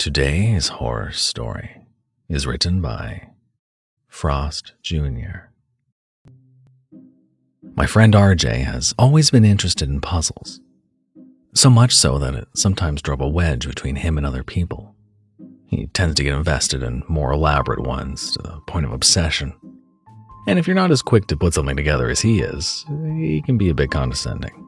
Today's horror story is written by Frost Jr. My friend RJ has always been interested in puzzles, so much so that it sometimes drove a wedge between him and other people. He tends to get invested in more elaborate ones to the point of obsession. And if you're not as quick to put something together as he is, he can be a bit condescending.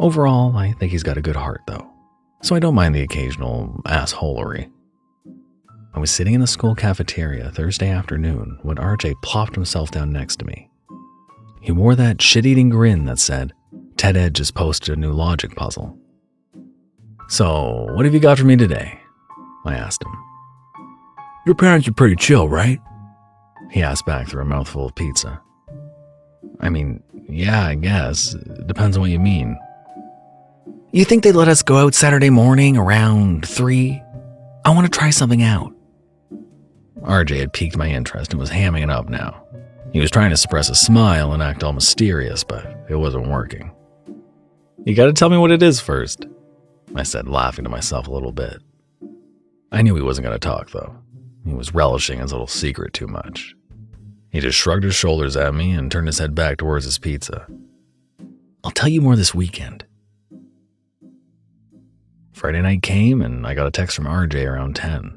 Overall, I think he's got a good heart, though, so I don't mind the occasional assholery. I was sitting in the school cafeteria Thursday afternoon when RJ plopped himself down next to me. He wore that shit-eating grin that said, "Ted Ed just posted a new logic puzzle." "So, what have you got for me today?" I asked him. "Your parents are pretty chill, right?" he asked back through a mouthful of pizza. "I mean, yeah, I guess. Depends on what you mean." "You think they'd let us go out Saturday morning around 3? I want to try something out." RJ had piqued my interest and was hamming it up now. He was trying to suppress a smile and act all mysterious, but it wasn't working. "You gotta tell me what it is first," I said, laughing to myself a little bit. I knew he wasn't gonna talk, though. He was relishing his little secret too much. He just shrugged his shoulders at me and turned his head back towards his pizza. "I'll tell you more this weekend." Friday night came, and I got a text from RJ around 10.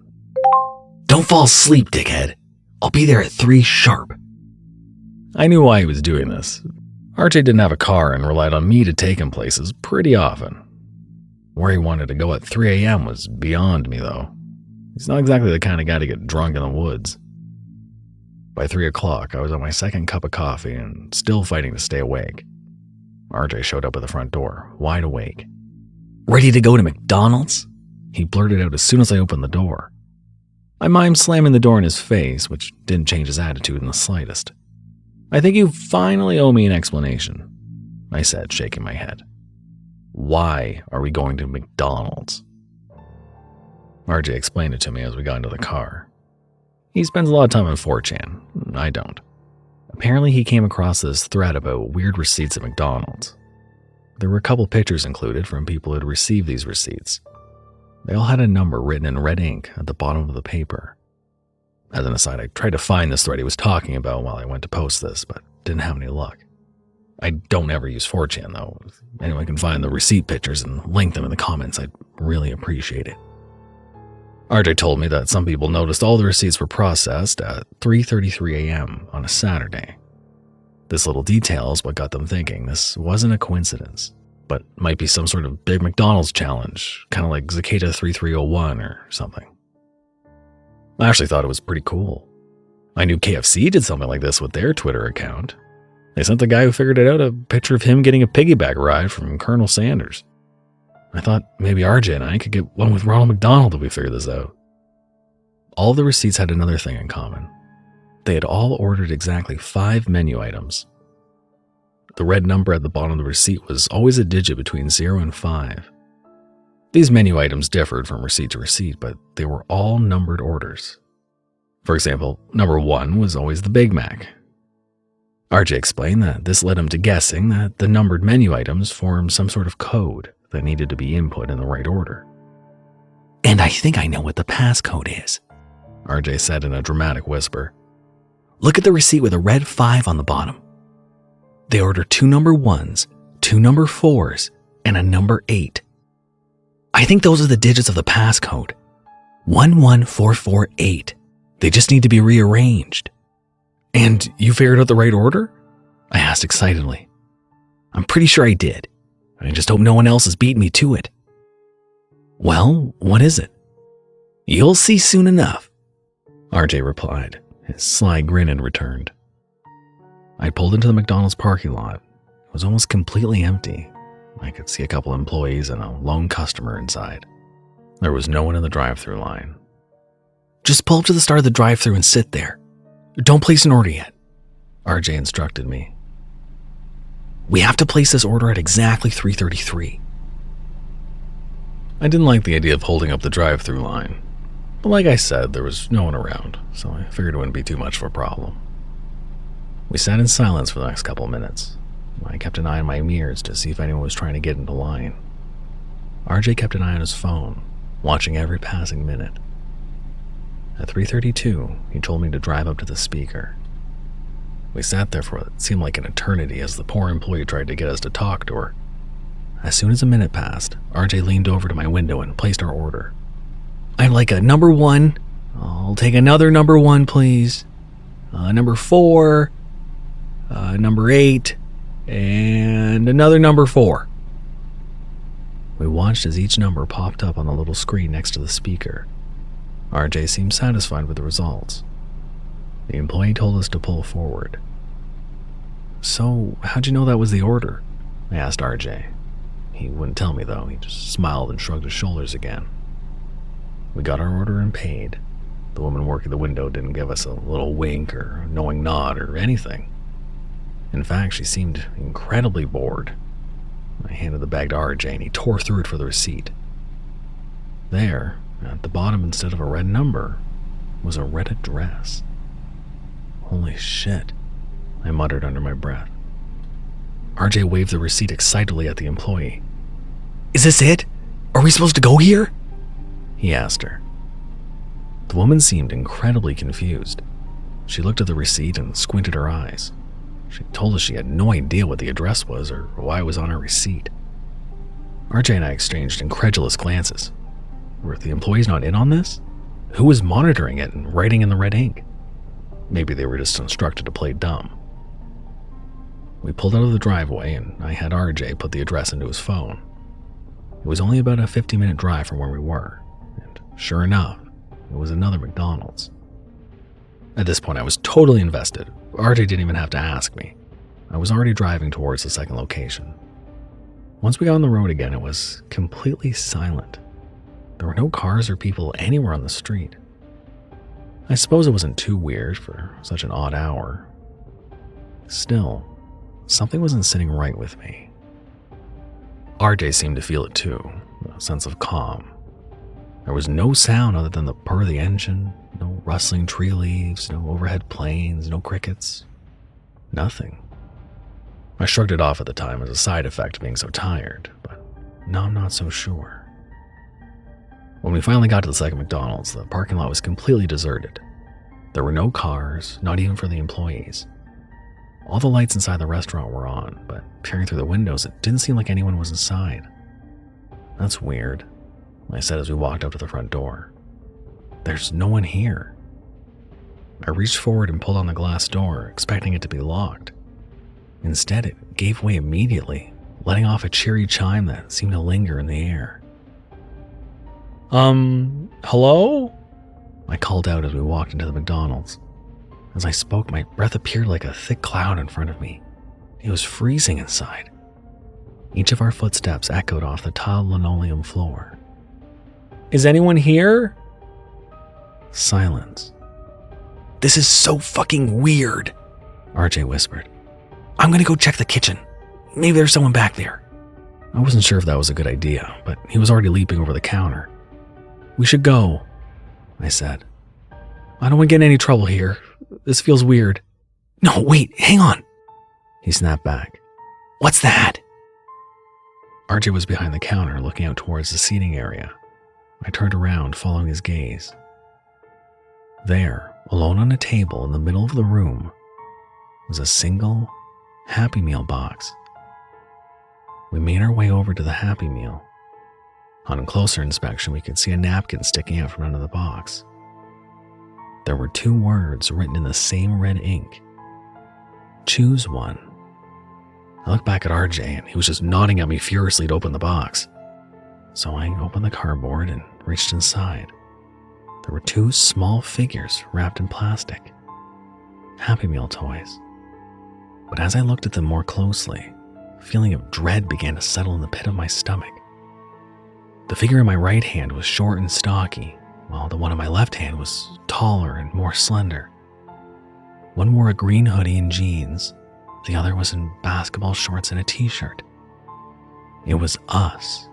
"Don't fall asleep, dickhead. I'll be there at 3 sharp." I knew why he was doing this. RJ didn't have a car and relied on me to take him places pretty often. Where he wanted to go at 3 a.m. was beyond me, though. He's not exactly the kind of guy to get drunk in the woods. By 3 o'clock, I was on my second cup of coffee and still fighting to stay awake. RJ showed up at the front door, wide awake. "Ready to go to McDonald's?" he blurted out as soon as I opened the door. I mimed slamming the door in his face, which didn't change his attitude in the slightest. "I think you finally owe me an explanation," I said, shaking my head. "Why are we going to McDonald's?" RJ explained it to me as we got into the car. He spends a lot of time on 4chan. I don't. Apparently he came across this thread about weird receipts at McDonald's. There were a couple pictures included from people who had received these receipts. They all had a number written in red ink at the bottom of the paper. As an aside, I tried to find this thread he was talking about while I went to post this, but didn't have any luck. I don't ever use 4chan, though. If anyone can find the receipt pictures and link them in the comments, I'd really appreciate it. RJ told me that some people noticed all the receipts were processed at 3:33 a.m. on a Saturday. This little detail is what got them thinking this wasn't a coincidence, but might be some sort of big McDonald's challenge, kind of like Cicada 3301 or something. I actually thought it was pretty cool. I knew KFC did something like this with their Twitter account. They sent the guy who figured it out a picture of him getting a piggyback ride from Colonel Sanders. I thought maybe RJ and I could get one with Ronald McDonald if we figured this out. All the receipts had another thing in common. They had all ordered exactly 5 menu items. The red number at the bottom of the receipt was always a digit between 0 and 5. These menu items differed from receipt to receipt, but they were all numbered orders. For example, number 1 was always the Big Mac. RJ explained that this led him to guessing that the numbered menu items formed some sort of code that needed to be input in the right order. "And I think I know what the passcode is," RJ said in a dramatic whisper. "Look at the receipt with a red 5 on the bottom. They ordered 2 number 1s, 2 number 4s, and a number 8. I think those are the digits of the passcode. 11448. They just need to be rearranged." "And you figured out the right order?" I asked excitedly. "I'm pretty sure I did. I just hope no one else has beaten me to it." "Well, what is it?" "You'll see soon enough," RJ replied. His sly grin had returned. I pulled into the McDonald's parking lot. It was almost completely empty. I could see a couple employees and a lone customer inside. There was no one in the drive-thru line. "Just pull up to the start of the drive-thru and sit there. Don't place an order yet," RJ instructed me. "We have to place this order at exactly 3:33. I didn't like the idea of holding up the drive-thru line. But like I said, there was no one around, so I figured it wouldn't be too much of a problem. We sat in silence for the next couple of minutes. I kept an eye on my mirrors to see if anyone was trying to get into line. RJ kept an eye on his phone. watching every passing minute. At 3:32, he told me to drive up to the speaker. We sat there for what seemed like an eternity as the poor employee tried to get us to talk to her. As soon as a minute passed, RJ leaned over to my window and placed our order. "I'd like a number 1. I'll take another number 1, please. Number 4. Number 8. And another number 4. We watched as each number popped up on the little screen next to the speaker. RJ seemed satisfied with the results. The employee told us to pull forward. "So, how'd you know that was the order?" I asked RJ. He wouldn't tell me though, he just smiled and shrugged his shoulders again. We got our order and paid. The woman working the window didn't give us a little wink or a knowing nod or anything. In fact, she seemed incredibly bored. I handed the bag to RJ and he tore through it for the receipt. There, at the bottom instead of a red number, was a red address. "Holy shit," I muttered under my breath. RJ waved the receipt excitedly at the employee. "Is this it? Are we supposed to go here?" he asked her. The woman seemed incredibly confused. She looked at the receipt and squinted her eyes. She told us she had no idea what the address was or why it was on her receipt. RJ and I exchanged incredulous glances. Were the employees not in on this? Who was monitoring it and writing in the red ink? Maybe they were just instructed to play dumb. We pulled out of the driveway and I had RJ put the address into his phone. It was only about a 50-minute drive from where we were, and sure enough, it was another McDonald's. At this point, I was totally invested. RJ didn't even have to ask me. I was already driving towards the second location. Once we got on the road again, it was completely silent. There were no cars or people anywhere on the street. I suppose it wasn't too weird for such an odd hour. Still, something wasn't sitting right with me. RJ seemed to feel it too, a sense of calm. There was no sound other than the purr of the engine, no rustling tree leaves, no overhead planes, no crickets. Nothing. I shrugged it off at the time as a side effect of being so tired, but now I'm not so sure. When we finally got to the second McDonald's, the parking lot was completely deserted. There were no cars, not even for the employees. All the lights inside the restaurant were on, but peering through the windows, it didn't seem like anyone was inside. "That's weird," I said as we walked up to the front door. "There's no one here." I reached forward and pulled on the glass door, expecting it to be locked. Instead, it gave way immediately, letting off a cheery chime that seemed to linger in the air. Hello?" I called out as we walked into the McDonald's. As I spoke, my breath appeared like a thick cloud in front of me. It was freezing inside. Each of our footsteps echoed off the tiled linoleum floor. "Is anyone here?" Silence. "This is so fucking weird," RJ whispered. "I'm gonna go check the kitchen. Maybe there's someone back there." I wasn't sure if that was a good idea, but he was already leaping over the counter. "We should go," I said. "I don't want to get in any trouble here. This feels weird." "No, wait, hang on," he snapped back. "What's that?" RJ was behind the counter looking out towards the seating area. I turned around, following his gaze. There, alone on a table in the middle of the room, was a single Happy Meal box. We made our way over to the Happy Meal. On closer inspection, we could see a napkin sticking out from under the box. There were 2 words written in the same red ink. "Choose one." I looked back at RJ and he was just nodding at me furiously to open the box. So I opened the cardboard and reached inside. There were 2 small figures wrapped in plastic. Happy Meal toys. But as I looked at them more closely, a feeling of dread began to settle in the pit of my stomach. The figure in my right hand was short and stocky, while the one in my left hand was taller and more slender. One wore a green hoodie and jeans. The other was in basketball shorts and a t-shirt. It was us.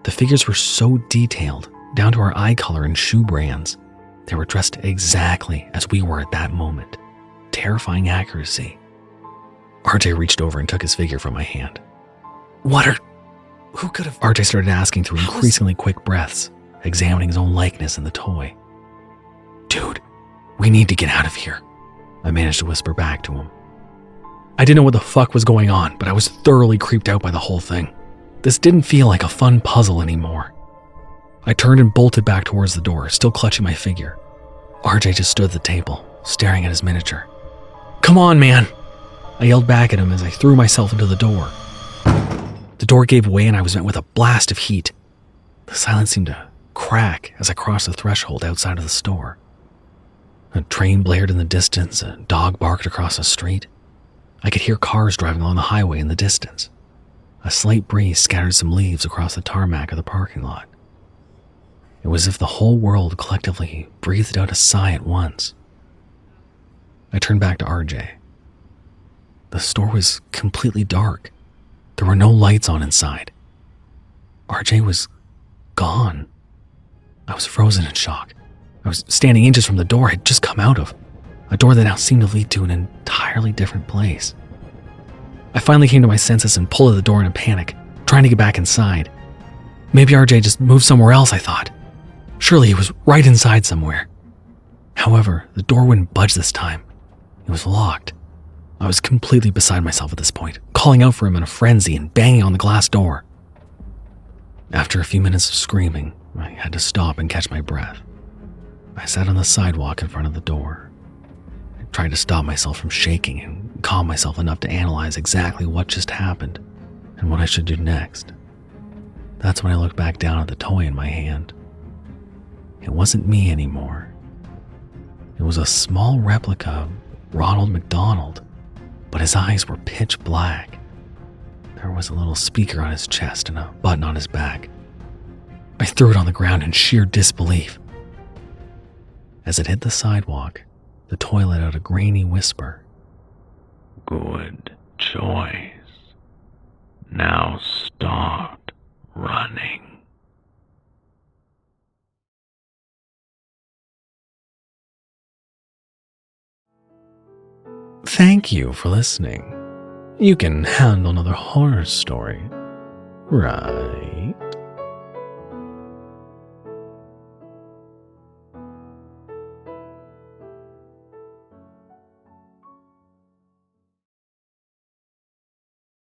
The figures were so detailed, down to our eye color and shoe brands. They were dressed exactly as we were at that moment. Terrifying accuracy. RJ reached over and took his figure from my hand. Who could have? RJ started asking through increasingly quick breaths. examining his own likeness in the toy. "Dude, we need to get out of here," I managed to whisper back to him. I didn't know what the fuck was going on, but I was thoroughly creeped out by the whole thing. This didn't feel like a fun puzzle anymore. I turned and bolted back towards the door, still clutching my figure. RJ just stood at the table, staring at his miniature. "Come on, man!" I yelled back at him as I threw myself into the door. The door gave way and I was met with a blast of heat. The silence seemed to crack as I crossed the threshold outside of the store. A train blared in the distance, a dog barked across the street. I could hear cars driving along the highway in the distance. A slight breeze scattered some leaves across the tarmac of the parking lot. It was as if the whole world collectively breathed out a sigh at once. I turned back to RJ. The store was completely dark. There were no lights on inside. RJ was gone. I was frozen in shock. I was standing inches from the door I'd just come out of, a door that now seemed to lead to an entirely different place. I finally came to my senses and pulled at the door in a panic, trying to get back inside. Maybe RJ just moved somewhere else, I thought. Surely he was right inside somewhere. However, the door wouldn't budge this time. It was locked. I was completely beside myself at this point, calling out for him in a frenzy and banging on the glass door. After a few minutes of screaming, I had to stop and catch my breath. I sat on the sidewalk in front of the door. I tried to stop myself from shaking and calm myself enough to analyze exactly what just happened and what I should do next. That's when I looked back down at the toy in my hand. It wasn't me anymore. It was a small replica of Ronald McDonald, but his eyes were pitch black. There was a little speaker on his chest and a button on his back. I threw it on the ground in sheer disbelief. As it hit the sidewalk, the toy let out a grainy whisper. "Good choice. Now start running." Thank you for listening. You can handle another horror story, right?